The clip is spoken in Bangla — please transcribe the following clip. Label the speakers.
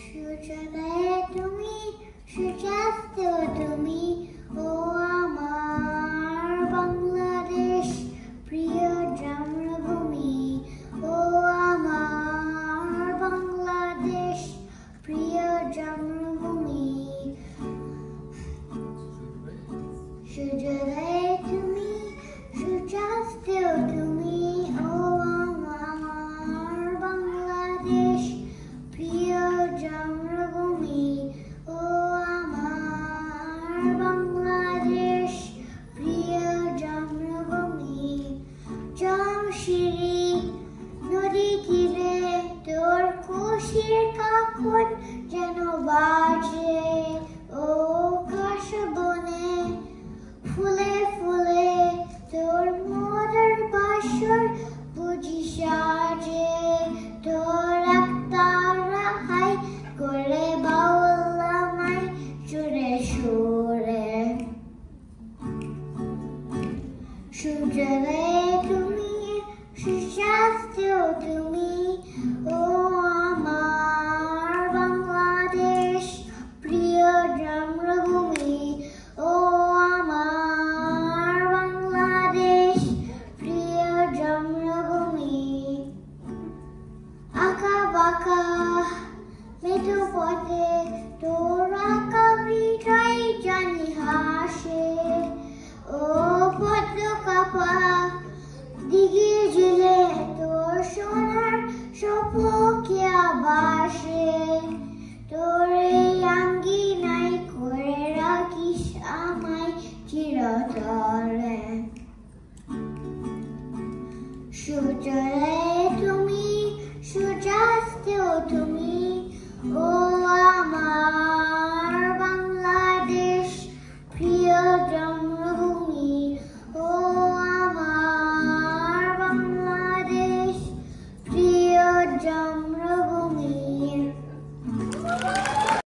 Speaker 1: সূর্যোদয়ে তুমি, সূর্যাস্তেও তুমি, ও আমার বাংলাদেশ প্রিয় জন্মভূমি, ও আমার বাংলাদেশ প্রিয় জন্মভূমি। সূর্যোদয়ে তুমি, সূর্যাস্তেও তুমি, ও আমার বাংলাদেশ প্রিয় জন্মভূমি, ও আমার বাংলাদেশ প্রিয় জন্মভূমি। জমশিরি নদী তীরে তোর খুশির কাকন যেন বাজে, ও কাশবনে ফুলে ফুলে তোর মধুর বাসর বুঝি সাজে, তোর একতারা হাই করে বাউলামাই সুরে সুরে। সূর্যোদয়ে তুমি, সূর্যাস্তেও তুমি, ও আমার বাংলাদেশ প্রিয় জন্মভূমি, ও আমার বাংলাদেশ প্রিয় জন্মভূমি। আঁকা বাঁকা মেঠো পথে তোর আঁকা হৃদয় জানি হাসে, ও পদ্ম কাপা দিঘি জেলে তোর সোনার সপকিয়া বাসে, তোর এই আঙ্গিনায় করে রাখিস আমায় চিরতরে। সূর্যোদয়ে